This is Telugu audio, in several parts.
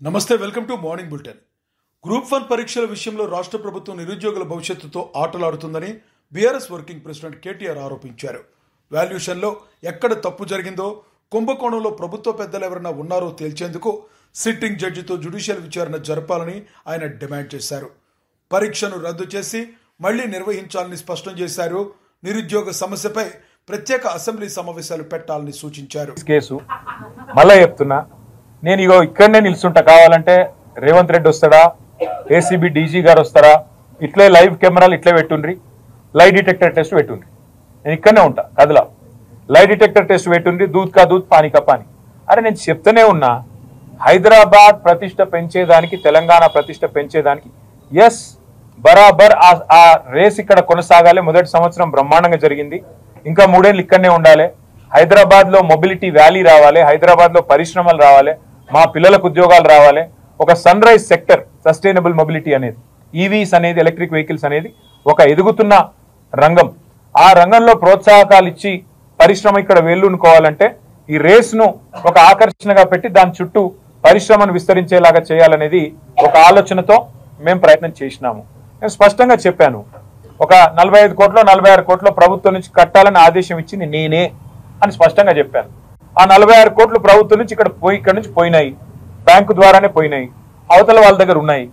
నమస్తే, welcome to morning bulletin. Group 1 పరీక్షల విషయంలో రాష్ట్ర ప్రభుత్వం నిరుద్యోగుల భవిష్యత్తుతో ఆటలాడుతుందని బీఆర్ఎస్ వర్కింగ్ ప్రెసిడెంట్ కేటీఆర్ ఆరోపించారు. వాల్యుయేషన్లో ఎక్కడ తప్పు జరిగిందో, కుంభకోణంలో ప్రభుత్వ పెద్దలు ఎవరైనా ఉన్నారో తేల్చేందుకు సిట్టింగ్ జడ్జితో జ్యుడిషియల్ విచారణ జరపాలని ఆయన డిమాండ్ చేశారు. పరీక్షను రద్దు చేసి మళ్లీ నిర్వహించాలని స్పష్టం చేశారు. నిరుద్యోగ సమస్యపై ప్రత్యేక అసెంబ్లీ సమావేశాలు పెట్టాలని సూచించారు. కేసు మళ్ళా చెప్తున్నా, నేను ఇగో ఇక్కడనే నిల్చుంటా, కావాలంటే రేవంత్ రెడ్డి వస్తాడా, ఏసీబీ డీజీ గారు వస్తారా, ఇట్లే లైవ్ కెమెరాలు ఇట్లే పెట్టుండ్రి, లై డిటెక్టర్ టెస్ట్ పెట్టుండ్రి, నేను ఇక్కడనే ఉంటా కదలా. లై డిటెక్టర్ టెస్ట్ పెట్టుండ్రి, దూద్ కా దూద్ పానీ కా పానీ. అరే నేను చెప్తూనే ఉన్నా, హైదరాబాద్ ప్రతిష్ట పెంచేదానికి, తెలంగాణ ప్రతిష్ట పెంచేదానికి ఎస్ బరాబర్ ఆ రేస్ ఇక్కడ కొనసాగాలి. మొదటి సంవత్సరం బ్రహ్మాండంగా జరిగింది, ఇంకా 3 ఏళ్ళు ఇక్కడనే ఉండాలి. హైదరాబాద్ లో మొబిలిటీ వ్యాలీ రావాలి, హైదరాబాద్ లో పరిశ్రమలు రావాలి, మా పిల్లలకు ఉద్యోగాలు రావాలి. ఒక sunrise sector, sustainable mobility అనేది, ఈవీస్ అనేది, ఎలక్ట్రిక్ వెహికల్స్ అనేది ఒక ఎదుగుతున్న రంగం. ఆ రంగంలో ప్రోత్సాహకాలు ఇచ్చి పరిశ్రమ ఇక్కడ వేళ్ళునుకోవాలంటే ఈ రేస్ ను ఒక ఆకర్షణగా పెట్టి దాని చుట్టూ పరిశ్రమను విస్తరించేలాగా చేయాలనేది ఒక ఆలోచనతో మేము ప్రయత్నం చేసినాము. నేను స్పష్టంగా చెప్పాను, ఒక 45 కోట్లు 46 కోట్లు ప్రభుత్వం నుంచి కట్టాలని ఆదేశం ఇచ్చింది నేనే అని స్పష్టంగా చెప్పాను. ఆ 46 కోట్లు ప్రభుత్వం నుంచి ఇక్కడ నుంచి పోయినాయి, బ్యాంకు ద్వారానే పోయినాయి, అవతల వాళ్ళ దగ్గర ఉన్నాయి.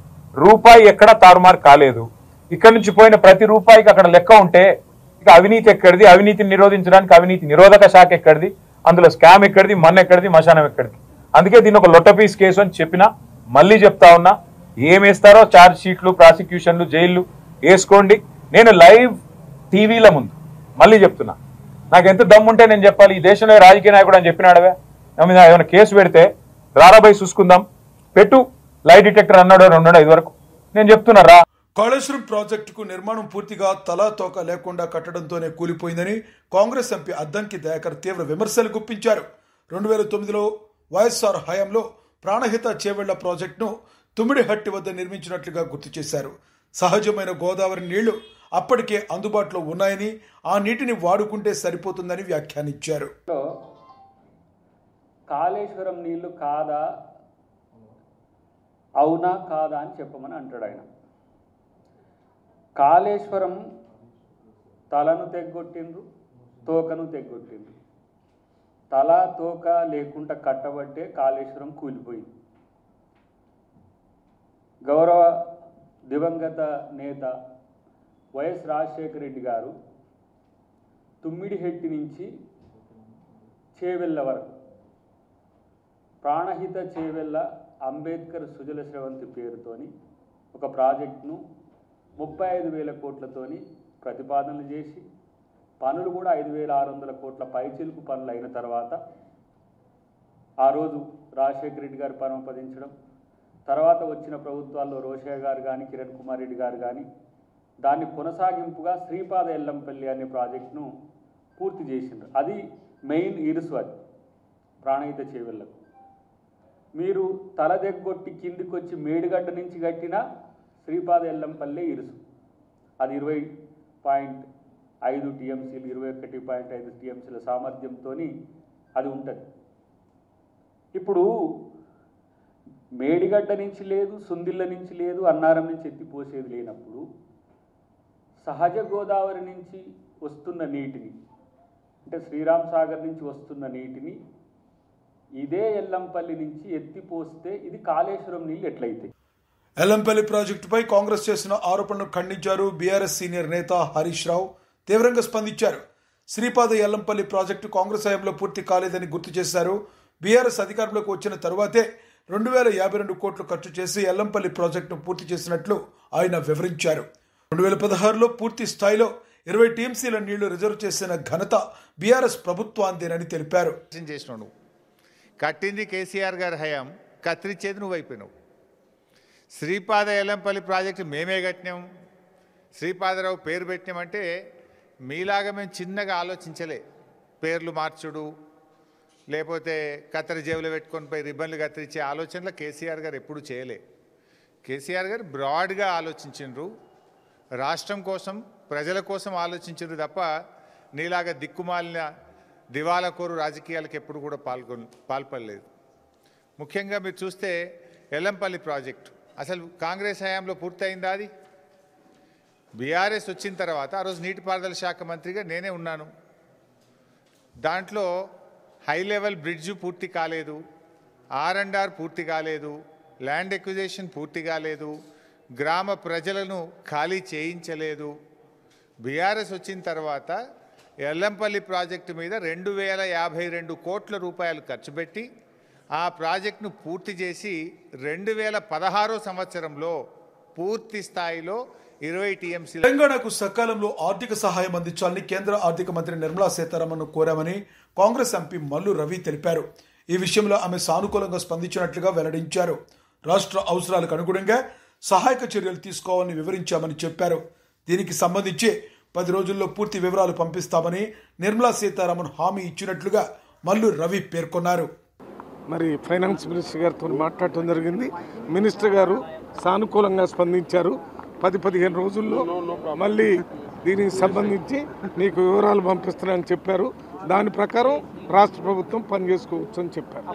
రూపాయి ఎక్కడా తారుమారు కాలేదు. ఇక్కడ నుంచి పోయిన ప్రతి రూపాయికి అక్కడ లెక్క ఉంటే ఇక అవినీతి ఎక్కడిది, అవినీతిని నిరోధించడానికి అవినీతి నిరోధక శాఖ ఎక్కడిది, అందులో స్కామ్ ఎక్కడిది, మన్ ఎక్కడిది, మశానం ఎక్కడిది. అందుకే దీన్ని ఒక లొట్టపీస్ కేసు అని చెప్పినా, మళ్ళీ చెప్తా ఉన్నా, ఏమేస్తారో ఛార్జ్ షీట్లు, ప్రాసిక్యూషన్లు, జైళ్లు వేసుకోండి. నేను లైవ్ టీవీల ముందు మళ్ళీ చెప్తున్నా, నాకు ఎంత దమ్ముంటే నేను చెప్పాలి. ఈ దేశంలో రాజకీయ నాయకుడు అని చెప్పినాడవే, ఏమైనా కేసు పెడితే రారాబాయి చూసుకుందాం, పెట్టు లై డిటెక్టర్ అన్నాడు 2 వరకు. నేను చెప్తున్నా రా. కాళేశ్వరం ప్రాజెక్టుకు నిర్మాణం పూర్తిగా తలా తోక లేకుండా కట్టడంతోనే కూలిపోయిందని కాంగ్రెస్ ఎంపీ అద్దంకి దయాకర్ తీవ్ర విమర్శలు గుప్పించారు. 2009లో వైఎస్ఆర్ హయాంలో ప్రాణహిత చేవెళ్ల ప్రాజెక్టును తుమ్మిడిహట్టి వద్ద నిర్మించినట్లుగా గుర్తు చేశారు. సహజమైన గోదావరి నీళ్లు అప్పటికే అందుబాటులో ఉన్నాయని, ఆ నీటిని వాడుకుంటే సరిపోతుందని వ్యాఖ్యానించారు. కాళేశ్వరం నీళ్లు కాదా, అవునా కాదా అని చెప్పమని అంటాడు ఆయన. కాళేశ్వరం తలను తెగ్గొట్టిండ్రు, తోకను తెగ్గొట్టిండ్రు. తల తోక లేకుండా కట్టబట్టే కాళేశ్వరం కూలిపోయింది. గౌరవ దివంగత నేత వైఎస్ రాజశేఖర రెడ్డి గారు తుమ్మిడిహెట్టి నుంచి చేవెళ్ళ వరకు ప్రాణహిత చేవెళ్ళ అంబేద్కర్ సుజల స్రవంతి పేరుతోని ఒక ప్రాజెక్టును 35,000 కోట్లతోని ప్రతిపాదనలు చేసి, పనులు కూడా 5,600 కోట్ల పైచిలుకు పనులు అయిన తర్వాత ఆ రోజు రాజశేఖర రెడ్డి గారు పరమపదించడం, తర్వాత వచ్చిన ప్రభుత్వాల్లో రోషయ్య గారు కానీ, కిరణ్ కుమార్ రెడ్డి గారు కానీ దాన్ని కొనసాగింపుగా శ్రీపాద ఎల్లంపల్లి అనే ప్రాజెక్టును పూర్తి చేసిండ్రు. అది మెయిన్ ఇరుసు. అది ప్రాణహిత చేవెళ్లకు మీరు తల దగ్గొట్టి కిందికి వచ్చి మేడిగడ్డ నుంచి కట్టిన శ్రీపాద ఎల్లంపల్లి ఇరుసు. అది 20.5 టీఎంసీలు, 21.5 టీఎంసీల సామర్థ్యంతో అది ఉంటుంది. ఇప్పుడు మేడిగడ్డ నుంచి లేదు, సుందిళ్ళ నుంచి లేదు, అన్నారం నుంచి ఎత్తిపోసేది లేనప్పుడు సహజ గోదావరి నుంచి వస్తున్న నీటిని, అంటే శ్రీరామ్ సాగర్ నుంచి వస్తున్న నీటిని ఇదే ఎల్లంపల్లి నుంచి ఎత్తిపోస్తే ఇది కాళేశ్వరం నీళ్ళు ఎట్లయితే. ఎల్లంపల్లి ప్రాజెక్టుపై కాంగ్రెస్ చేసిన ఆరోపణలు ఖండించారు. బీఆర్ఎస్ సీనియర్ నేత హరీష్ రావు తీవ్రంగా స్పందించారు. శ్రీపాద ఎల్లంపల్లి ప్రాజెక్టు కాంగ్రెస్ హయాంలో పూర్తి కాలేదని గుర్తు చేశారు. బీఆర్ఎస్ అధికారంలోకి వచ్చిన తరువాతే 2,052 కోట్లు ఖర్చు చేసి ఎల్లంపల్లి ప్రాజెక్టును పూర్తి చేసినట్లు ఆయన వివరించారు. 2016లో పూర్తి స్థాయిలో 20 టీఎంసీల నీళ్లు రిజర్వ్ చేసిన ఘనత బీఆర్ఎస్ ప్రభుత్వాందేనని తెలిపారు. కట్టింది కేసీఆర్ గారి హయాం, కత్తిరించేది నువ్వు అయిపోయినావు. శ్రీపాద ఎల్లంపల్లి ప్రాజెక్టు మేమే కట్టినాం, శ్రీపాదరావు పేరు పెట్టినామంటే మీలాగా మేము చిన్నగా ఆలోచించలే. పేర్లు మార్చుడు, లేకపోతే కత్తెర జేబులో పెట్టుకొని పోయి రిబ్బన్లు కత్తిరించే ఆలోచనలు కేసీఆర్ గారు ఎప్పుడూ చేయలే. కేసీఆర్ గారు బ్రాడ్గా ఆలోచించిండ్రు, రాష్ట్రం కోసం, ప్రజల కోసం ఆలోచించారు తప్ప నీలాగా దిక్కుమాలిన దివాలా కోరు రాజకీయాలకు ఎప్పుడు కూడా పాల్పడలేదు. ముఖ్యంగా మీరు చూస్తే ఎల్లంపల్లి ప్రాజెక్టు అసలు కాంగ్రెస్ హయాంలో పూర్తయిందా? అది బీఆర్ఎస్ వచ్చిన తర్వాత ఆ రోజు నీటిపారుదల శాఖ మంత్రిగా నేనే ఉన్నాను. దాంట్లో హై లెవెల్ బ్రిడ్జు పూర్తి కాలేదు, R&R పూర్తి కాలేదు, ల్యాండ్ ఎక్విజిషన్ పూర్తి కాలేదు, గ్రామ ప్రజలను ఖాళీ చేయించలేదు. బీఆర్ఎస్ వచ్చిన తర్వాత ఎల్లంపల్లి ప్రాజెక్టు మీద 2052 కోట్ల రూపాయలు ఖర్చు పెట్టి ఆ ప్రాజెక్టును పూర్తి చేసి 2016 సంవత్సరంలో పూర్తి స్థాయిలో 20 TMC తెలంగాణకు సకాలంలో ఆర్థిక సహాయం అందించాలని కేంద్ర ఆర్థిక మంత్రి నిర్మలా సీతారామన్ కోరామని కాంగ్రెస్ ఎంపీ మల్లు రవి తెలిపారు. ఈ విషయంలో ఆమె సానుకూలంగా స్పందించినట్లుగా వెల్లడించారు. రాష్ట్ర అవసరాలకు అనుగుణంగా సహాయక చర్యలు తీసుకోవాలని వివరించామని చెప్పారు. దీనికి సంబంధించి 10 రోజుల్లో పూర్తి వివరాలు పంపిస్తామని నిర్మలా సీతారామన్ హామీ ఇచ్చినట్లుగా మల్లు రవి పేర్కొన్నారు. మరి ఫైనాన్స్ మినిస్టర్ గారితో మాట్లాడటం జరిగింది. మినిస్టర్ గారు సానుకూలంగా స్పందించారు. 10-15 రోజుల్లో మళ్ళీ దీనికి సంబంధించి మీకు వివరాలు పంపిస్తానని చెప్పారు. దాని ప్రకారం రాష్ట్ర ప్రభుత్వం పనిచేసుకోవచ్చు అని చెప్పారు.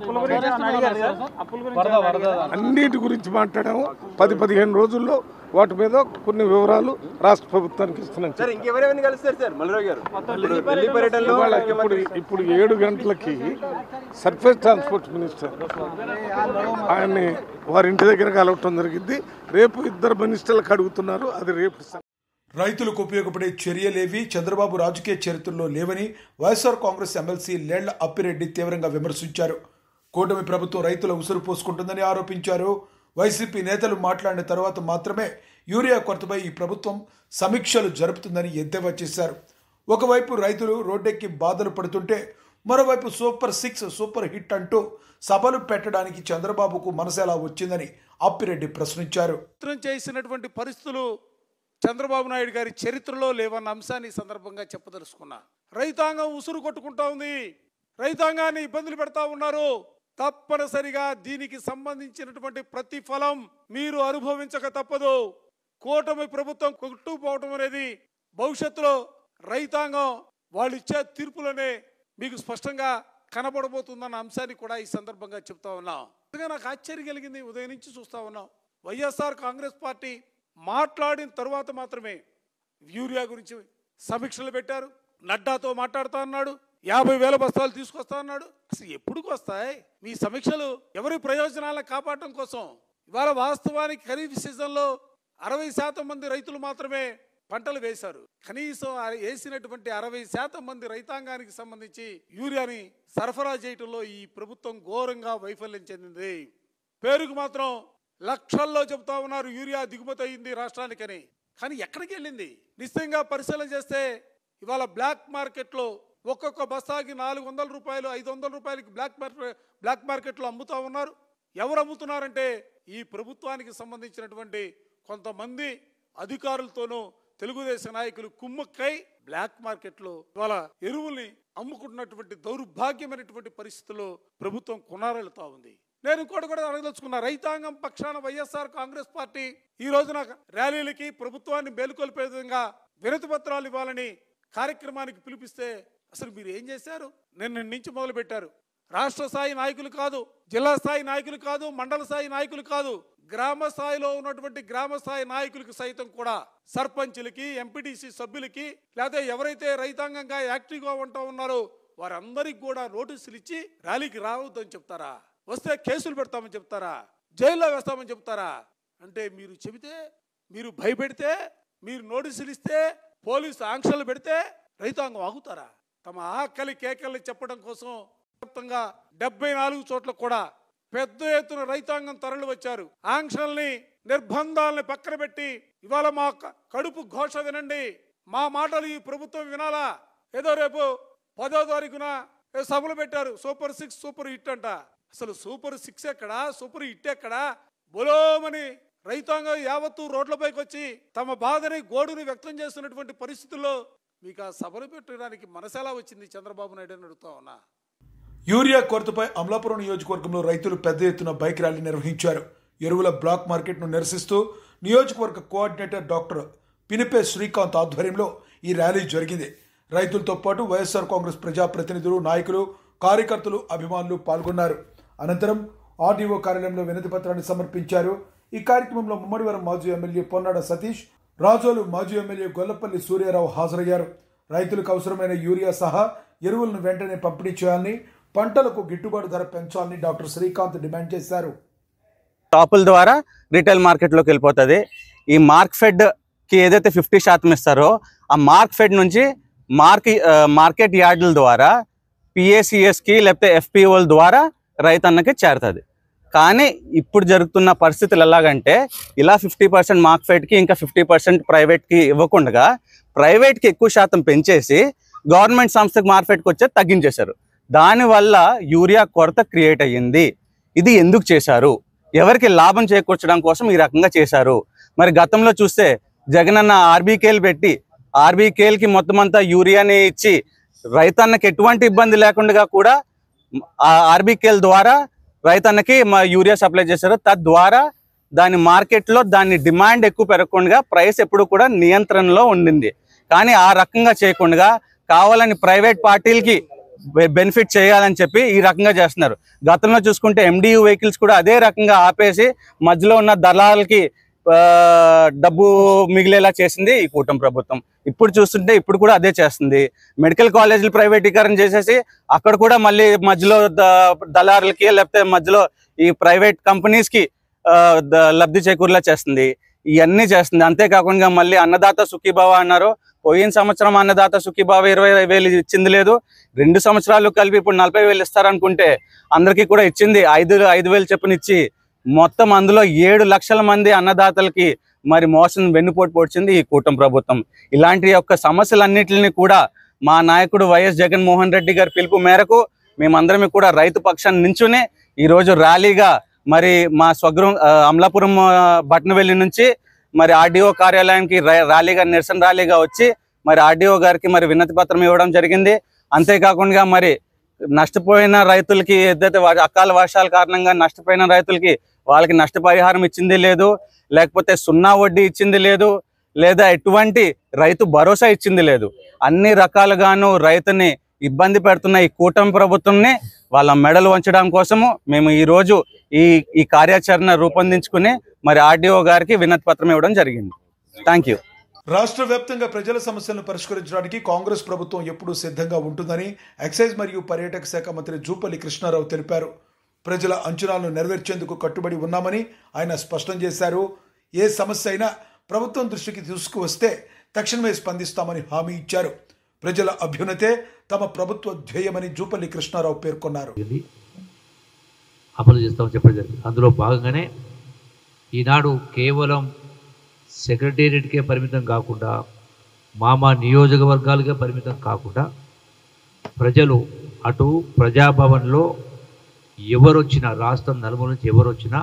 అన్నిటి గురించి మాట్లాడాము. 10-15 రోజుల్లో వాటి మీద కొన్ని వివరాలు రాష్ట్ర ప్రభుత్వానికి ఇస్తున్నాను. ఇప్పుడు 7 గంటలకి సర్ఫేస్ ట్రాన్స్పోర్ట్ మినిస్టర్ ఆయన్ని వారి ఇంటి దగ్గర కలవటం జరిగింది. రేపు 2 మినిస్టర్లకు అడుగుతున్నారు. అది రేపు. రైతులకు ఉపయోగపడే చర్యలేవి చంద్రబాబు రాజకీయ చరిత్రలో లేవని వైఎస్ఆర్ కాంగ్రెస్ ఎమ్మెల్సీ లేళ్ల అప్పిరెడ్డి తీవ్రంగా విమర్శించారు. కూటమి ప్రభుత్వం రైతుల ఉసురు పోసుకుంటుందని ఆరోపించారు. వైసీపీ నేతలు మాట్లాడిన తర్వాత మాత్రమే యూరియా కొరతపై ఈ ప్రభుత్వం సమీక్షలు జరుపుతుందని ఎద్దేవా చేశారు. ఒకవైపు రైతులు రోడ్డెక్కి బాధలు పడుతుంటే మరోవైపు సూపర్ 6 సూపర్ హిట్ అంటూ సభలు పెట్టడానికి చంద్రబాబుకు మనసెలా వచ్చిందని అప్పిరెడ్డి ప్రశ్నించారు. చేసినటువంటి పరిస్థితులు చంద్రబాబు నాయుడు గారి చరిత్రలో లేవన్న అంశాన్ని సందర్భంగా చెప్పదలుచుకున్నా. రైతాంగం ఉసురు కొట్టుకుంటా ఉంది, రైతాంగాన్ని ఇబ్బందులు పెడతా ఉన్నారు. తప్పనిసరిగా దీనికి సంబంధించినటువంటి ప్రతిఫలం మీరు అనుభవించక తప్పదు. కూటమి ప్రభుత్వం కొట్టుకుపోవటం అనేది భవిష్యత్తులో రైతాంగం వాళ్ళు ఇచ్చే తీర్పులనే మీకు స్పష్టంగా కనబడబోతుందన్న అంశాన్ని కూడా ఈ సందర్భంగా చెప్తా ఉన్నాం. నాకు ఆశ్చర్యం కలిగింది. ఉదయం నుంచి చూస్తా ఉన్నాం. వైఎస్ఆర్ కాంగ్రెస్ పార్టీ మాట్లాడిన తర్వాత మాత్రమే యూరియా గురించి సమీక్షలు పెట్టారు. నడ్డాతో మాట్లాడుతా అన్నాడు. 50,000 బస్తాలు తీసుకొస్తా అన్నాడు. అసలు ఎప్పుడుకు వస్తాయి మీ సమీక్షలు? ఎవరి ప్రయోజనాలను కాపాడటం కోసం? ఇవాళ వాస్తవానికి ఖరీఫ్ సీజన్లో 60% మంది రైతులు మాత్రమే పంటలు వేశారు. కనీసం వేసినటువంటి 60% మంది రైతాంగానికి సంబంధించి యూరియాని సరఫరా చేయడంలో ఈ ప్రభుత్వం ఘోరంగా వైఫల్యం చెందింది. పేరుకు మాత్రం లక్షల్లో చెబుతా ఉన్నారు యూరియా దిగుమతి అయింది రాష్ట్రానికని. కానీ ఎక్కడికి వెళ్ళింది? నిశ్చయంగా పరిశీలన చేస్తే ఇవాళ బ్లాక్ మార్కెట్లో ఒక్కొక్క బస్తాకి 400 రూపాయలు 500 రూపాయలకి బ్లాక్ మార్కెట్లో అమ్ముతా ఉన్నారు. ఎవరు అమ్ముతున్నారంటే ఈ ప్రభుత్వానికి సంబంధించినటువంటి కొంతమంది అధికారులతోనూ తెలుగుదేశం నాయకులు కుమ్మక్కై బ్లాక్ మార్కెట్లో ఇవాళ ఎరువుల్ని అమ్ముకుంటున్నటువంటి దౌర్భాగ్యమైనటువంటి పరిస్థితుల్లో ప్రభుత్వం కొనారెళ్తా ఉంది. నేను ఇంకోటి కూడా అడగదలుచుకున్నా. రైతాంగం పక్షాన వైఎస్ఆర్ కాంగ్రెస్ పార్టీ ఈ రోజున ర్యాలీలకి ప్రభుత్వాన్ని మేలుకొల్పే విధంగా వినతి పత్రాలు ఇవ్వాలని కార్యక్రమానికి పిలిపిస్తే అసలు మీరు ఏం చేశారు? నిన్న నుంచి మొదలు పెట్టారు. రాష్ట్ర స్థాయి నాయకులు కాదు, జిల్లా స్థాయి నాయకులు కాదు, మండల స్థాయి నాయకులు కాదు, గ్రామ స్థాయిలో ఉన్నటువంటి గ్రామ స్థాయి నాయకులకు సైతం కూడా సర్పంచులకి, ఎంపీటీసీ సభ్యులకి, లేదా ఎవరైతే రైతాంగంగా యాక్టివ్గా ఉంటా ఉన్నారో వారందరికి కూడా నోటీసులు ఇచ్చి ర్యాలీకి రావద్దని చెప్తారా? వస్తే కేసులు పెడతామని చెప్తారా? జైల్లో వేస్తామని చెప్తారా? అంటే మీరు చెబితే, మీరు భయపెడితే, మీరు నోటీసులు ఇస్తే, పోలీసు ఆంక్షలు పెడితే రైతాంగం ఆగుతారా? తమ ఆకలి కేకల్ని చెప్పడం కోసం వ్యాప్తంగా 74 చోట్ల కూడా పెద్ద ఎత్తున రైతాంగం తరలి వచ్చారు. ఆంక్షల్ని, నిర్బంధాలని పక్కన పెట్టి ఇవాళ మా కడుపు ఘోష వినండి, మా మాటలు ఈ ప్రభుత్వం వినాలా? ఏదో రేపు 10వ తారీఖున సభలు పెట్టారు. సూపర్ 6 సూపర్ హిట్ అంట. అసలు సూపర్ 6 ఎక్కడా? సూపర్ హిట్ ఎక్కడా? బొలోమని రైతాంగం యావత్తు రోడ్లపైకి వచ్చి తమ బాధని, గోడుని వ్యక్తం చేస్తున్నటువంటి పరిస్థితుల్లో మీకు ఆ సభలు పెట్టడానికి మనసెలా వచ్చింది చంద్రబాబు నాయుడు అని అడుగుతా ఉన్నా. యూరియా కొరతపై అమలాపురం నియోజకవర్గంలో రైతులు పెద్ద ఎత్తున బైక్ ర్యాలీ నిర్వహించారు. ఎరువుల బ్లాక్ మార్కెట్ను నిరసిస్తూ నియోజకవర్గ కోఆర్డినేటర్ డాక్టర్ పినిపే శ్రీకాంత్ ఆధ్వర్యంలో ఈ ర్యాలీ జరిగింది. రైతులతో పాటు వైఎస్ఆర్ కాంగ్రెస్ ప్రజాప్రతినిధులు, నాయకులు, కార్యకర్తలు, అభిమానులు పాల్గొన్నారు. అనంతరం ఆర్డీఓ కార్యాలయంలో వినతి పత్రాన్ని సమర్పించారు. ఈ కార్యక్రమంలో ముమ్మడివరం మాజీ ఎమ్మెల్యే పొన్నాడ సతీష్, రాజోలు మాజీ ఎమ్మెల్యే గొల్లపల్లి సూర్యారావు హాజరయ్యారు. రైతులకు అవసరమైన యూరియా సహా ఎరువులను వెంటనే పంపిణీ చేయాలని, పంటలకు గిట్టుబాటు ధర పెంచాలని డాక్టర్ శ్రీకాంత్ డిమాండ్ చేశారు. షాపుల ద్వారా రిటైల్ మార్కెట్లోకి వెళ్ళిపోతుంది. ఈ మార్క్ఫెడ్కి ఏదైతే 50% ఇస్తారో ఆ మార్క్ఫెడ్ నుంచి మార్కెట్ యార్డుల ద్వారా పిఏసిఎస్కి లేకపోతే ఎఫ్పిఓల ద్వారా రైతన్నకి చేరుతుంది. కానీ ఇప్పుడు జరుగుతున్న పరిస్థితులు ఎలాగంటే ఇలా 50% మార్క్ఫెడ్కి ఇంకా 50% ప్రైవేట్కి ఇవ్వకుండా ప్రైవేట్కి ఎక్కువ శాతం పెంచేసి గవర్నమెంట్ సంస్థకి మార్కెట్కి వచ్చే తగ్గించేశారు. దానివల్ల యూరియా కొరత క్రియేట్ అయ్యింది. ఇది ఎందుకు చేశారు? ఎవరికి లాభం చేకూర్చడం కోసం ఈ రకంగా చేశారు. మరి గతంలో చూస్తే జగనన్న ఆర్బీకేలు పెట్టి ఆర్బీకేలకి మొత్తం అంతా యూరియాని ఇచ్చి రైతన్నకి ఎటువంటి ఇబ్బంది లేకుండా కూడా ఆ ఆర్బీకేల ద్వారా రైతన్నకి యూరియా సప్లై చేశారు. తద్వారా దాని మార్కెట్లో దాని డిమాండ్ ఎక్కువ పెరగకుండా ప్రైస్ ఎప్పుడు కూడా నియంత్రణలో ఉండింది. కానీ ఆ రకంగా చేయకుండా కావాలని ప్రైవేట్ పార్టీలకి బెనిఫిట్ చేయాలని చెప్పి ఈ రకంగా చేస్తున్నారు. గతంలో చూసుకుంటే MDU వెహికల్స్ కూడా అదే రకంగా ఆపేసి మధ్యలో ఉన్న దళాలకి డబ్బు మిగిలేలా చేసింది ఈ కూటమి ప్రభుత్వం. ఇప్పుడు చూస్తుంటే ఇప్పుడు కూడా అదే చేస్తుంది. మెడికల్ కాలేజీలు ప్రైవేటీకరణ చేసేసి అక్కడ కూడా మళ్ళీ మధ్యలో దళారులకి లేకపోతే మధ్యలో ఈ ప్రైవేట్ కంపెనీస్కి లబ్ధి చేకూరేలా చేస్తుంది. ఇవన్నీ చేస్తుంది. అంతేకాకుండా మళ్ళీ అన్నదాత సుఖీభావ అన్నారు. పోయిన సంవత్సరం అన్నదాత సుఖీభావ 20,000 ఇచ్చింది లేదు. 2 సంవత్సరాలు కలిపి ఇప్పుడు 40,000 ఇస్తారనుకుంటే అందరికీ కూడా ఇచ్చింది 5,000 చొప్పున ఇచ్చి మొత్తం అందులో 7 లక్షల మంది అన్నదాతలకి మరి మోసం వెన్నుపోటు పొడిచింది ఈ కూటమి ప్రభుత్వం. ఇలాంటి యొక్క సమస్యలన్నింటినీ కూడా మా నాయకుడు వైఎస్ జగన్మోహన్ రెడ్డి గారి పిలుపు మేరకు మేమందరం కూడా రైతు పక్షాన్ని నించుని ఈరోజు ర్యాలీగా మరి మా స్వగృహం అమలాపురం బట్నవెల్లి నుంచి మరి ఆర్డీఓ కార్యాలయానికి ర్యాలీగా నిరసన ర్యాలీగా వచ్చి మరి ఆర్డీఓ గారికి మరి వినతి పత్రం ఇవ్వడం జరిగింది. అంతేకాకుండా మరి నష్టపోయిన రైతులకి ఏదైతే అకాల వర్షాల కారణంగా నష్టపోయిన రైతులకి వాళ్ళకి నష్టపరిహారం ఇచ్చింది లేదు, లేకపోతే 0 వడ్డీ ఇచ్చింది లేదు, లేదా ఎటువంటి రైతు భరోసా ఇచ్చింది లేదు. అన్ని రకాలుగాను రైతుని ఇబ్బంది పెడుతున్న ఈ కూటమి ప్రభుత్వంని వాళ్ళ మెడలు వంచడం కోసము మేము ఈరోజు ఈ కార్యాచరణ రూపొందించుకుని మరి ఆర్డీఓ గారికి వినతి పత్రం ఇవ్వడం జరిగింది. Thank you. రాష్ట్ర వ్యాప్తంగా ప్రజల సమస్యలను పరిష్కరించడానికి కాంగ్రెస్ ప్రభుత్వం ఎప్పుడూ సిద్ధంగా ఉంటుందని ఎక్సైజ్ మరియు పర్యాటక శాఖ మంత్రి జూపల్లి కృష్ణారావు తెలిపారు. ప్రజల అంచనాలను నెరవేర్చేందుకు కట్టుబడి ఉన్నామని ఆయన స్పష్టం చేశారు. ఏ సమస్య అయినా ప్రభుత్వం దృష్టికి తీసుకువస్తే తక్షణమే స్పందిస్తామని హామీ ఇచ్చారు. ప్రజల అభ్యున్నతే తమ ప్రభుత్వ ధ్యేయమని జూపల్లి కృష్ణారావు పేర్కొన్నారు. అమలు చేస్తామని చెప్పడం జరిగింది. అందులో భాగంగానే ఈనాడు కేవలం సెక్రటేరియట్కే పరిమితం కాకుండా మా నియోజకవర్గాలకే పరిమితం కాకుండా ప్రజలు అటు ప్రజాభవన్లో ఎవరొచ్చినా రాష్ట్రం నలుమూల నుంచి ఎవరొచ్చినా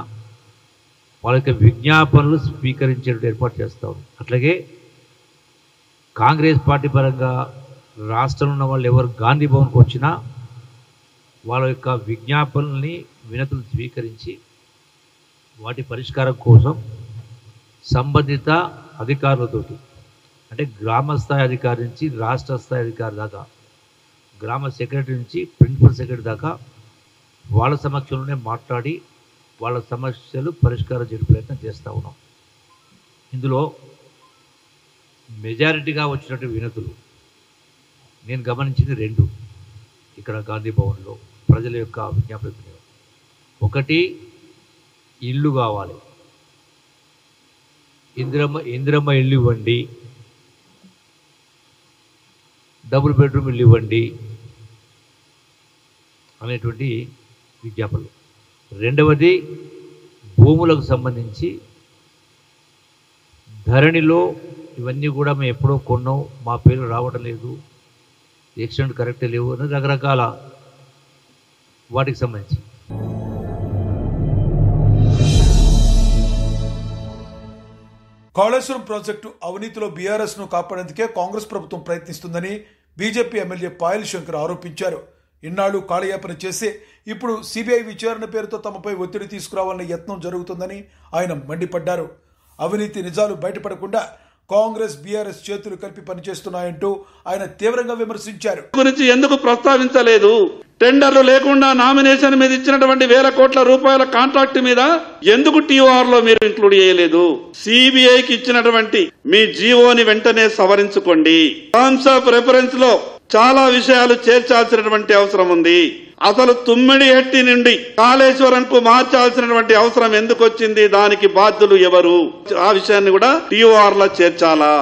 వాళ్ళకి విజ్ఞాపనలు స్వీకరించేటట్టు ఏర్పాటు చేస్తాం. అట్లాగే కాంగ్రెస్ పార్టీ పరంగా రాష్ట్రంలో ఉన్న వాళ్ళు ఎవరు గాంధీ భవన్కి వచ్చినా వాళ్ళ యొక్క విజ్ఞాపనల్ని వినతులు స్వీకరించి వాటి పరిష్కారం కోసం సంబంధిత అధికారులతోటి అంటే గ్రామ స్థాయి అధికారి నుంచి రాష్ట్ర స్థాయి అధికారి దాకా, గ్రామ సెక్రటరీ నుంచి ప్రిన్సిపల్ సెక్రటరీ దాకా వాళ్ళ సమక్షంలోనే మాట్లాడి వాళ్ళ సమస్యలు పరిష్కారం చేయడం ప్రయత్నం చేస్తూ ఉన్నాం. ఇందులో మెజారిటీగా వచ్చినట్టు వినతులు నేను గమనించింది 2 ఇక్కడ గాంధీ భవన్లో ప్రజల యొక్క విజ్ఞాపన. ఒకటి, ఇల్లు కావాలి, ఇందిరమ్మ ఇల్లు ఇవ్వండి, డబుల్ బెడ్రూమ్ ఇల్లు ఇవ్వండి అనేటువంటి విజ్ఞాపనలు. రెండవది, భూములకు సంబంధించి ధరణిలో ఇవన్నీ కూడా మేము ఎప్పుడో కొన్నాం, మా పేరు రావడం లేదు, ఎక్స్టెంట్ కరెక్ట్ లేవు అని రకరకాల వాటికి సంబంధించి. కాళేశ్వరం ప్రాజెక్టు అవినీతిలో బీఆర్ఎస్ ను కాపాడేందుకే కాంగ్రెస్ ప్రభుత్వం ప్రయత్నిస్తుందని బీజేపీ ఎమ్మెల్యే పాయల్ శంకర్ ఆరోపించారు. ఇన్నాళ్లు కాళయాపన చేసి ఇప్పుడు సిబిఐ విచారణ పేరుతో తమపై ఒత్తిడి తీసుకురావాలన్న యత్నం జరుగుతుందని ఆయన మండిపడ్డారు. అవినీతి నిజాలు బయటపడకుండా కాంగ్రెస్ బీఆర్ఎస్ చేతులు కలిపి పనిచేస్తున్నాయంటూ ఆయన తీవ్రంగా విమర్శించారు. గురించి ఎందుకు ప్రస్తావించలేదు? టెండర్లు లేకుండా నామినేషన్ మీద ఇచ్చినటువంటి 1000 కోట్ల రూపాయల కాంట్రాక్ట్ మీద ఎందుకు టీఓఆర్ లో మీరు ఇంక్లూడ్ చేయలేదు? సిబిఐకి ఇచ్చినటువంటి మీ జీవోని వెంటనే సవరించుకోండి. టర్మ్స్ ఆఫ్ రెఫరెన్స్ లో చాలా విషయాలు చేర్చాల్సినటువంటి అవసరం ఉంది. అసలు తుమ్మిడిహెట్టి నుండి కాళేశ్వరంకు మార్చాల్సినటువంటి అవసరం ఎందుకు వచ్చింది? దానికి బాధ్యులు ఎవరు? ఆ విషయాన్ని కూడా టీఓఆర్ లో చేర్చాలా?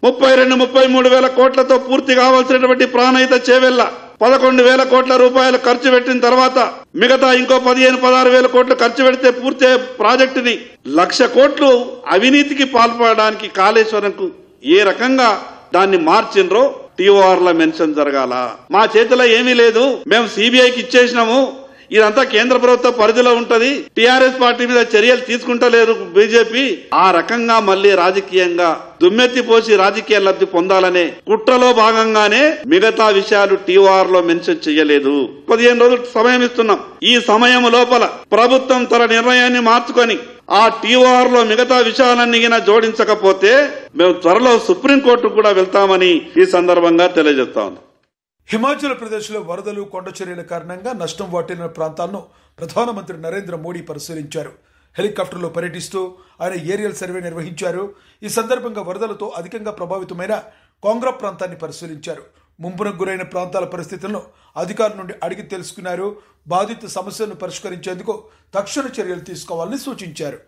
32-33 వేల కోట్లతో పూర్తి కావాల్సినటువంటి ప్రాణహిత చేవెళ్ల 11,000 కోట్ల రూపాయలు ఖర్చు పెట్టిన తర్వాత మిగతా ఇంకో 15-16 వేల కోట్లు ఖర్చు పెడితే పూర్తి ప్రాజెక్టుని 1,00,000 కోట్లు అవినీతికి పాల్పడడానికి కాళేశ్వరంకు ఏ రకంగా దాన్ని మార్చిండ్రో టీఓఆర్ లో మెన్షన్ జరగాల. మా చేతిలో ఏమీ లేదు, మేము సిబిఐకి ఇచ్చేసినాము, ఇదంతా కేంద్ర ప్రభుత్వ పరిధిలో ఉంటది, టీఆర్ఎస్ పార్టీ మీద చర్యలు తీసుకుంటలేరు బీజేపీ. ఆ రకంగా మళ్ళీ రాజకీయంగా దుమ్మెత్తిపోసి రాజకీయ లబ్ధి పొందాలనే కుట్రలో భాగంగానే మిగతా విషయాలు టీఓఆర్ లో మెన్షన్ చేయలేదు. 15 రోజులు సమయం ఇస్తున్నాం. ఈ సమయం లోపల ప్రభుత్వం తన నిర్ణయాన్ని మార్చుకొని ఆ టీఓఆర్ లో మిగతా విషయాలన్నీ జోడించకపోతే మేము త్వరలో సుప్రీంకోర్టు కూడా వెళ్తామని ఈ సందర్భంగా తెలియజేస్తా ఉన్నాం. హిమాచల్ ప్రదేశ్లో వరదలు, కొండ చర్యల కారణంగా నష్టం వాటిల్లిన ప్రాంతాలను ప్రధానమంత్రి నరేంద్ర మోడీ పరిశీలించారు. హెలికాప్టర్లో పర్యటిస్తూ ఆయన ఏరియల్ సర్వే నిర్వహించారు. ఈ సందర్భంగా వరదలతో అధికంగా ప్రభావితమైన కాంగ్రా ప్రాంతాన్ని పరిశీలించారు. ముంపునకు గురైన ప్రాంతాల పరిస్థితులను అధికారుల నుండి అడిగి తెలుసుకున్నారు. బాధిత సమస్యలను పరిష్కరించేందుకు తక్షణ చర్యలు తీసుకోవాలని సూచించారు.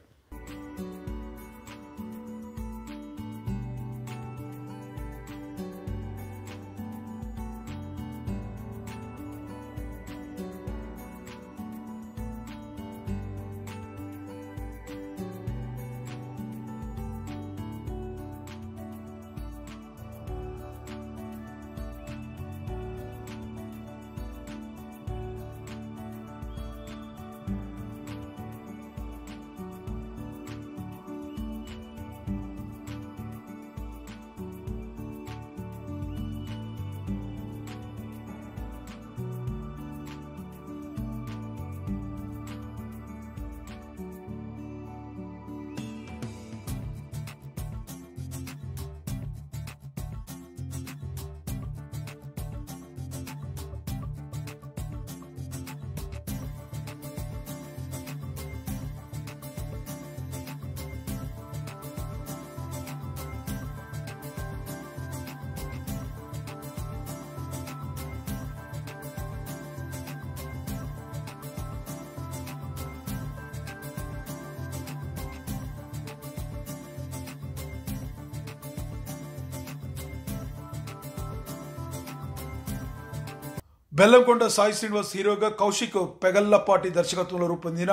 బెల్లంకొండ సాయి శ్రీనివాస్ హీరోగా, కౌశిక్ పెగల్లపాటి దర్శకత్వంలో రూపొందిన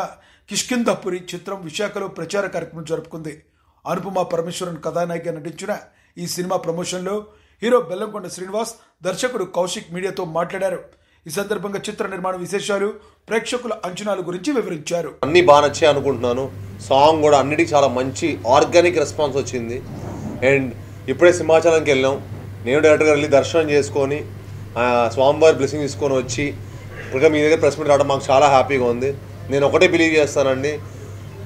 కిష్కింధపురి చిత్రం విశాఖలో ప్రచార కార్యక్రమం జరుపుకుంది. అనుపమ పరమేశ్వరన్ కథానాయిగా నటించిన ఈ సినిమా ప్రమోషన్లో హీరో బెల్లంకొండ శ్రీనివాస్, దర్శకుడు కౌశిక్ మీడియాతో మాట్లాడారు. ఈ సందర్భంగా చిత్ర నిర్మాణ విశేషాలు, ప్రేక్షకుల అంచనాల గురించి వివరించారు. అన్ని బాగా నచ్చాయి అనుకుంటున్నాను. సాంగ్ కూడా అన్నిటికీ చాలా మంచి ఆర్గానిక్ రెస్పాన్స్ వచ్చింది. అండ్ ఇప్పుడే సింహాచలంకి వెళ్ళాం. నేను డైరెక్ట్గా వెళ్ళి దర్శనం చేసుకొని స్వామివారి బ్లెస్సింగ్ తీసుకొని వచ్చి ఇంకా మీ దగ్గర ప్రెస్ మీట్ రావడం మాకు చాలా హ్యాపీగా ఉంది. నేను ఒకటే బిలీవ్ చేస్తానండి,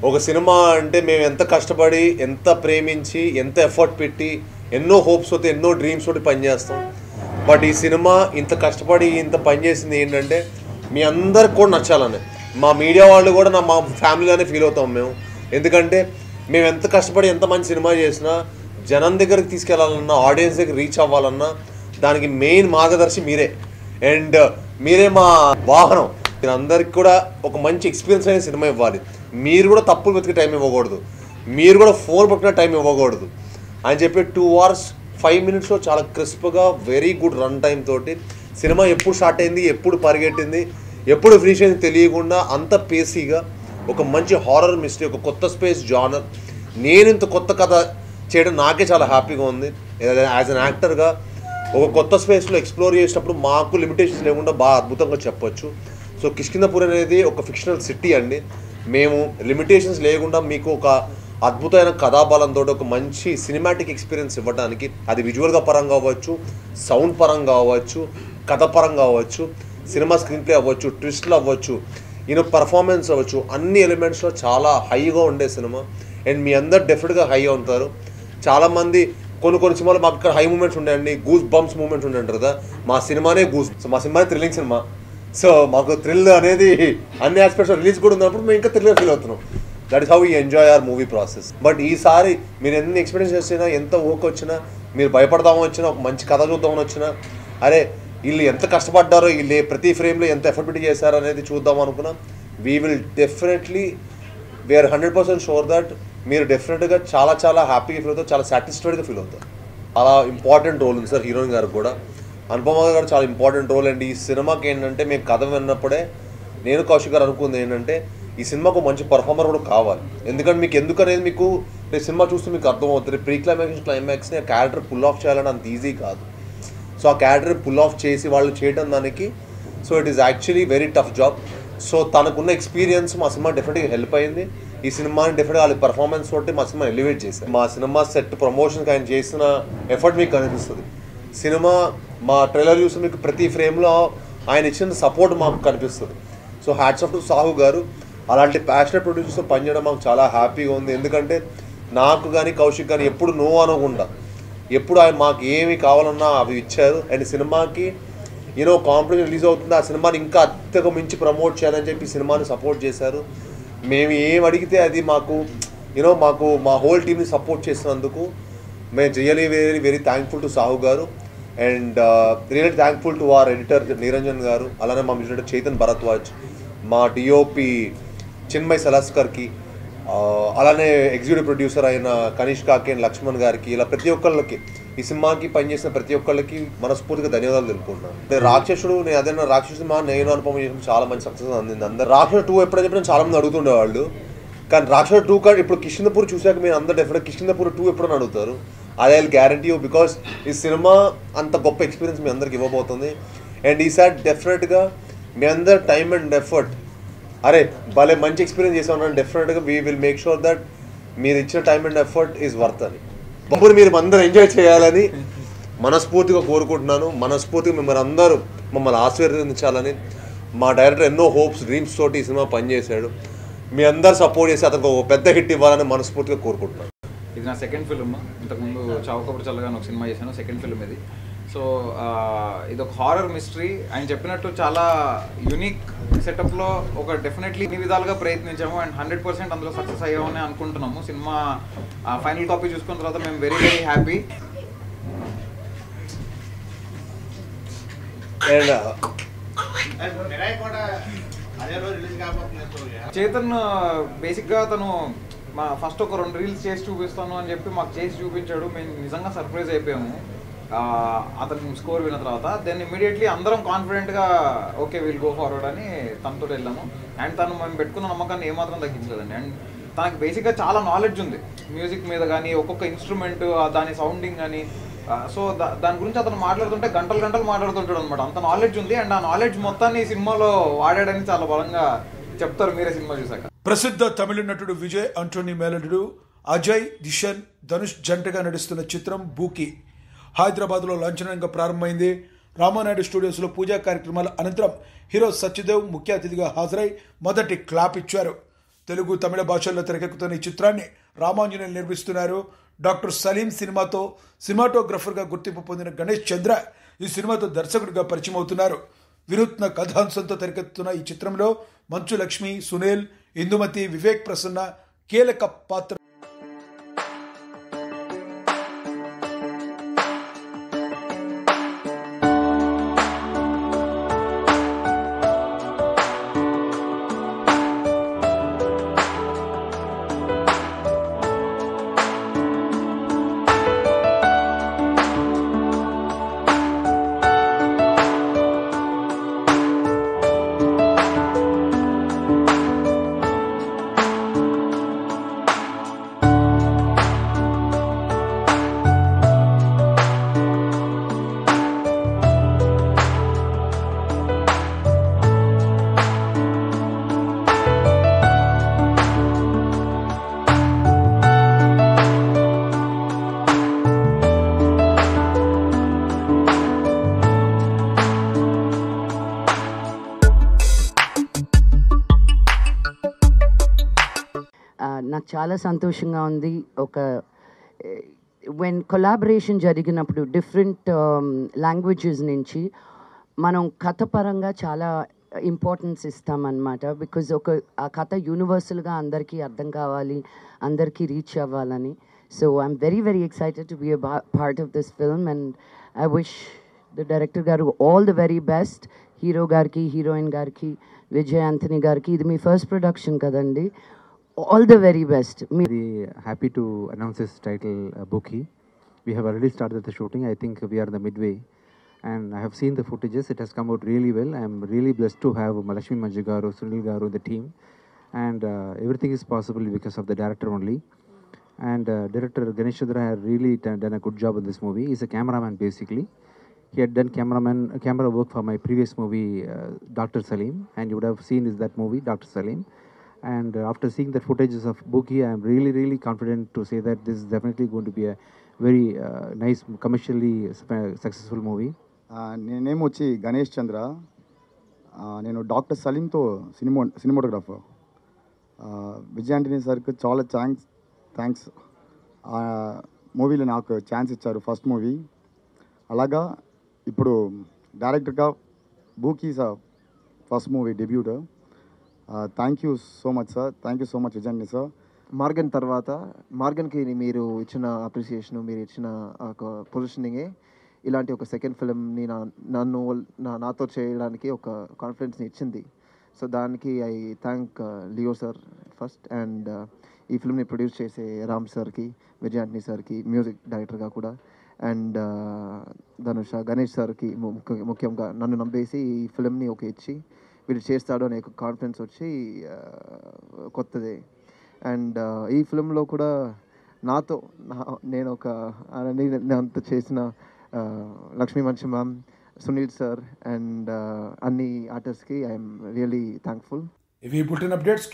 ఒక సినిమా అంటే మేము ఎంత కష్టపడి, ఎంత ప్రేమించి, ఎంత ఎఫర్ట్ పెట్టి, ఎన్నో హోప్స్ తోటి, ఎన్నో డ్రీమ్స్ తోటి పనిచేస్తాం. బట్ ఈ సినిమా ఇంత కష్టపడి ఇంత పనిచేసింది ఏంటంటే మీ అందరికి కూడా నచ్చాలని. మా మీడియా వాళ్ళు కూడా మా ఫ్యామిలీలోనే ఫీల్ అవుతాం మేము. ఎందుకంటే మేము ఎంత కష్టపడి ఎంత మంచి సినిమా చేసినా జనం దగ్గరికి తీసుకెళ్లాలన్నా, ఆడియన్స్ దగ్గర రీచ్ అవ్వాలన్నా దానికి మెయిన్ మార్గదర్శి మీరే. అండ్ మీరే మా వాహనం. అందరికి కూడా ఒక మంచి ఎక్స్పీరియన్స్ అనే సినిమా ఇవ్వాలి. మీరు కూడా తప్పులు వెతికే టైం ఇవ్వకూడదు, మీరు కూడా ఫోన్ పట్టిన టైం ఇవ్వకూడదు అని చెప్పి 2 hours 5 minutes చాలా క్రిస్ప్గా వెరీ గుడ్ రన్ టైం తోటి సినిమా ఎప్పుడు స్టార్ట్ అయింది, ఎప్పుడు పరిగెట్టింది, ఎప్పుడు ఫినిష్ అయింది తెలియకుండా అంత పేసీగా ఒక మంచి హారర్ మిస్టరీ, ఒక కొత్త స్పేస్ జానర్. నేను ఇంత కొత్త కథ చేయడం నాకే చాలా హ్యాపీగా ఉంది. యాజ్ అన్ యాక్టర్గా ఒక కొత్త స్పేస్లో ఎక్స్ప్లోర్ చేసినప్పుడు మాకు లిమిటేషన్స్ లేకుండా బాగా అద్భుతంగా చెప్పొచ్చు. సో కిష్కింధపురి అనేది ఒక ఫిక్షనల్ సిటీ అండి. మేము లిమిటేషన్స్ లేకుండా మీకు ఒక అద్భుతమైన కథాబలంతో ఒక మంచి సినిమాటిక్ ఎక్స్పీరియన్స్ ఇవ్వడానికి, అది విజువల్గా పరంగా అవ్వచ్చు, సౌండ్ పరంగా అవ్వచ్చు, కథ పరంగా అవ్వచ్చు, సినిమా స్క్రీన్ ప్లే అవ్వచ్చు, ట్విస్ట్లు అవ్వచ్చు, పర్ఫార్మెన్స్ అవ్వచ్చు, అన్ని ఎలిమెంట్స్లో చాలా హైగా ఉండే సినిమా. అండ్ మీ అందరు డెఫినెట్గా హైగా ఉంటారు. చాలామంది కొన్ని సినిమాలు మాకు ఇక్కడ హై మూమెంట్స్ ఉంటాయండి, గూస్ బంప్స్ మూమెంట్స్ ఉంటాయంటారు కదా. మా సినిమానే థ్రిల్లింగ్ సినిమా. సో మాకు థ్రిల్ అనేది అన్ని ఆస్పెక్ట్స్ రిలీజ్ కూడా ఉన్నప్పుడు మేము ఇంకా థ్రిల్లర్ ఫీల్ అవుతున్నాం. That is how we enjoy hour movie process. But ఈసారి మీరు ఎన్ని ఎక్స్పీరియన్స్ చేసినా, ఎంత ఓకే వచ్చినా, మీరు భయపడదామని వచ్చినా, ఒక మంచి కథ చూద్దామని వచ్చినా, అరే వీళ్ళు ఎంత కష్టపడ్డారో, వీళ్ళు ప్రతి ఫ్రేమ్లో ఎంత ఎఫర్ట్ పెట్టి చేశారో అనేది చూద్దాం అనుకున్నాం. We will definitely we are 100% sure that మీరు డెఫినెట్గా చాలా చాలా హ్యాపీగా ఫీల్ అవుతారు, చాలా సాటిస్ఫైడ్గా ఫీల్ అవుతారు. చాలా ఇంపార్టెంట్ రోల్ ఉంది సార్ హీరోయిన్ గారికి కూడా. అనుపమ గారు చాలా ఇంపార్టెంట్ రోల్. అండ్ ఈ సినిమాకి ఏంటంటే మేము కథ విన్నప్పుడే నేను కౌశిక్ గారు అనుకుంది ఏంటంటే ఈ సినిమాకు మంచి పర్ఫార్మర్ కూడా కావాలి. ఎందుకంటే మీకు ఎందుకనేది మీకు సినిమా చూస్తే మీకు అర్థమవుతుంది. ప్రీ క్లైమాక్స్ని ఆ క్యారెక్టర్ పుల్ ఆఫ్ చేయాలని అంత ఈజీ కాదు. సో ఆ క్యారెక్టర్ పుల్ ఆఫ్ చేసి వాళ్ళు చేయడం దానికి so it is actually very tough job. So తనకున్న ఎక్స్పీరియన్స్ మా సినిమా డెఫినెట్గా హెల్ప్ అయింది. ఈ సినిమాని డెఫినెట్గా వాళ్ళ పర్ఫార్మెన్స్ తోటి మా సినిమా ఎలివేట్ చేశారు. మా సినిమా సెట్ ప్రమోషన్కి ఆయన చేసిన ఎఫర్ట్ మీకు కనిపిస్తుంది. సినిమా మా ట్రైలర్ చూసి మీకు ప్రతి ఫ్రేమ్లో ఆయన ఇచ్చిన సపోర్ట్ మాకు కనిపిస్తుంది. So hats off to Sahu గారు. అలాంటి ప్యాషనెట్ ప్రొడ్యూసర్తో పనిచేయడం మాకు చాలా హ్యాపీగా ఉంది. ఎందుకంటే నాకు కానీ కౌశిక్ కానీ ఎప్పుడు నో అనకుండా ఎప్పుడు ఆయన మాకు ఏమి కావాలన్నా అవి ఇచ్చారు. అండ్ సినిమాకి కాంపిటీషన్ రిలీజ్ అవుతుంది, ఆ సినిమాని ఇంకా అత్యగా మించి ప్రమోట్ చేయాలని చెప్పి సినిమాని సపోర్ట్ చేశారు. మేము ఏం అడిగితే అది మాకు మాకు మా హోల్ టీమ్ని సపోర్ట్ చేసినందుకు మేము really very very thankful to Sahu garu. And really thankful to our editor Niranjan garu, అలానే మా మ్యూజిక్ డైరెక్టర్ చేతన్ భరద్వాజ్, మా డిఓపి చిన్మయ్ సలాస్కర్కి, అలానే ఎగ్జిక్యూటివ్ ప్రొడ్యూసర్ అయిన కనిష్కాకి అండ్ లక్ష్మణ్ గారికి, ఇలా ప్రతి ఒక్కళ్ళకి ఈ సినిమాకి పనిచేసిన ప్రతి ఒక్కళ్ళకి మనస్ఫూర్తిగా ధన్యవాదాలు తెలుపుకుంటున్నాను. రాక్షసుడు నేను అదే రాక్షసుడు సినిమా నేను అనుపమ చేసిన చాలా మంచి సక్సెస్ అందింది. అందరు రాక్షసుడు 2 ఎప్పుడో చెప్పినా చాలా మంది అడుగుతుండేవాళ్ళు. కానీ రాక్షసుడు 2 కాదు ఇప్పుడు కిష్కిందపూర్ చూశాక మీరు అందరూ డెఫినెట్ కిష్కిందపూర్ 2 ఎప్పుడని అడుగుతారు. అది I will guarantee you because ఈ సినిమా అంత గొప్ప ఎక్స్పీరియన్స్ మీ అందరికి ఇవ్వబోతుంది. అండ్ ఈసారి డెఫినెట్గా మీ అందరు టైమ్ అండ్ ఎఫర్ట్ అరే భలే మంచి ఎక్స్పీరియన్స్ చేసామని డెఫినెట్గా we will make sure that మీరు ఇచ్చిన time and effort is worth అని. అప్పుడు మీరు అందరూ ఎంజాయ్ చేయాలని మనస్ఫూర్తిగా కోరుకుంటున్నాను. మనస్ఫూర్తిగా మిమ్మల్ని అందరూ మమ్మల్ని ఆశీర్వదించాలని. మా డైరెక్టర్ ఎన్నో హోప్స్ డ్రీమ్స్ తోటి ఈ సినిమా పనిచేశాడు. మీ అందరు సపోర్ట్ చేసి అతనికి ఒక పెద్ద హిట్ ఇవ్వాలని మనస్ఫూర్తిగా కోరుకుంటున్నాను. ఇది నా సెకండ్ ఫిల్మ్. ఇంతకుముందు చావుకబురు చల్లగా ఒక సినిమా చేశాను, సెకండ్ ఫిల్మ్ ఇది. సో ఇది ఒక హారర్ మిస్టరీ. ఆయన చెప్పినట్టు చాలా యూనిక్ సెటప్లో ఒక డెఫినెట్లీ ఇన్ని విధాలుగా ప్రయత్నించాము అండ్ 100% అందులో సక్సెస్ అయ్యామని అనుకుంటున్నాము. సినిమా ఫైనల్ కాపీ చూసుకున్న తర్వాత మేము వెరీ వెరీ హ్యాపీ. చేతన్ బేసిక్గా తను ఫస్ట్ ఒక 2 రీల్స్ చేసి చూపిస్తాను అని చెప్పి మాకు చేసి చూపించాడు. మేము నిజంగా సర్ప్రైజ్ అయిపోయాము అతని స్కోర్ విన్న తర్వాత. దెన్ ఇమీడియట్లీ అందరం కాన్ఫిడెంట్గా ఓకే విల్ గో ఫార్వర్డ్ అని తనతో వెళ్ళాము. అండ్ తను మేము పెట్టుకున్న నమ్మకాన్ని ఏమాత్రం తగ్గించలేదండి. అండ్ తనకి బేసిక్గా చాలా నాలెడ్జ్ ఉంది మ్యూజిక్ మీద కానీ, ఒక్కొక్క ఇన్స్ట్రుమెంట్ దాని సౌండింగ్ కానీ. సో దాని గురించి అతను మాట్లాడుతుంటే గంటలు గంటలు మాట్లాడుతుంటాడు అనమాట. అంత నాలెడ్జ్ ఉంది. అండ్ ఆ నాలెడ్జ్ మొత్తాన్ని ఈ సినిమాలో వాడాడని చాలా బలంగా చెప్తారు మీరే సినిమా చూసాక. ప్రసిద్ధ తమిళ నటుడు విజయ్ ఆంటోనీ మేనల్లుడు అజయ్ దిషన్ ధనుష్ జంటగా నడుస్తున్న చిత్రం బూకీ హైదరాబాద్లో లాంఛనంగా ప్రారంభమైంది. రామానాయుడు స్టూడియోస్లో పూజా కార్యక్రమాల అనంతరం హీరో సత్యదేవ్ ముఖ్య అతిథిగా హాజరై మొదటి క్లాప్ ఇచ్చారు. తెలుగు తమిళ భాషల్లో తెరకెక్కుతున్న ఈ చిత్రాన్ని రామాంజనేయులు నిర్మిస్తున్నారు. డాక్టర్ సలీం సినిమాతో సినిమాటోగ్రఫర్గా గుర్తింపు పొందిన గణేష్ చంద్ర ఈ సినిమాతో దర్శకుడిగా పరిచయం అవుతున్నారు. వినూత్న కథాంశంతో తెరకెక్కుతున్న ఈ చిత్రంలో మంచు లక్ష్మి, సునీల్, ఇందుమతి, వివేక్ ప్రసన్న కీలక పాత్ర. నాకు చాలా సంతోషంగా ఉంది. ఒక వెన్ కొలాబరేషన్ జరిగినప్పుడు డిఫరెంట్ లాంగ్వేజెస్ నుంచి మనం కథ పరంగా చాలా ఇంపార్టెన్స్ ఇస్తామన్నమాట. బికాజ్ ఆ కథ యూనివర్సల్గా అందరికీ అర్థం కావాలి, అందరికీ రీచ్ అవ్వాలని. So I'm very very excited to be a part of this film and I wish the director garu all the very best. Hero గారికి, హీరోయిన్ గారికి, విజయ్ ఆంథనీ గారికి. ఇది మీ ఫస్ట్ ప్రొడక్షన్ కదండి, all the very best. Very happy to announce this title, Bookie. We have already started the shooting. I think we are in the midway, and I have seen the footages. It has come out really well. I am really blessed to have Malakshmi Manju garu, Sunil garu, the team, and everything is possible because of the director only. And director Ganesh Chandra has really done a good job in this movie. He's a cameraman basically. He had done camera work for my previous movie, Dr. Salim, and you would have seen is that movie, Dr. Salim. And after seeing the footages of Bookie, I am really, really confident to say that this is definitely going to be a very nice, commercially successful movie. నేనేమో వచ్చి గణేష్ చంద్ర. నేను డాక్టర్ సలీంతో సినిమాటోగ్రాఫర్. విజయ్ ఆంటనీ సార్కి చాలా థ్యాంక్స్. మూవీలో నాకు ఛాన్స్ ఇచ్చారు, ఫస్ట్ మూవీ. అలాగా ఇప్పుడు డైరెక్టర్గా బూకీ sir first movie debut. Thank you so much sir, thank you so much Vijay Antony sir. Maargan తర్వాత మార్గన్కి మీరు ఇచ్చిన అప్రిసియేషను, మీరు ఇచ్చిన ఒక పొజిషనింగే ఇలాంటి ఒక సెకండ్ ఫిల్మ్ని నాతో చేయడానికి ఒక కాన్ఫిడెన్స్ని ఇచ్చింది. సో దానికి I thank Leo sir first, and ఈ ఫిల్మ్ని ప్రొడ్యూస్ చేసే రామ్ సార్కి, విజయ్ ఆంటనీ సార్కి, మ్యూజిక్ డైరెక్టర్గా కూడా, అండ్ ధనుష, గణేష్ సార్కి ముఖ్యంగా నన్ను నమ్మేసి ఈ ఫిల్మ్ని ఒక ఇచ్చి వీళ్ళు చేస్తాడు అనే ఒక కాన్ఫిడెన్స్ వచ్చి కొత్తదే. అండ్ ఈ ఫిల్మ్లో కూడా నేను అంత చేసిన లక్ష్మీ మంచు మ్యామ్, సునీల్ సార్ అండ్ అన్ని ఆర్టిస్ట్కి ఐఎమ్ రియలీ థ్యాంక్ఫుల్. ఇవి పుట్టిన అప్డేట్స్.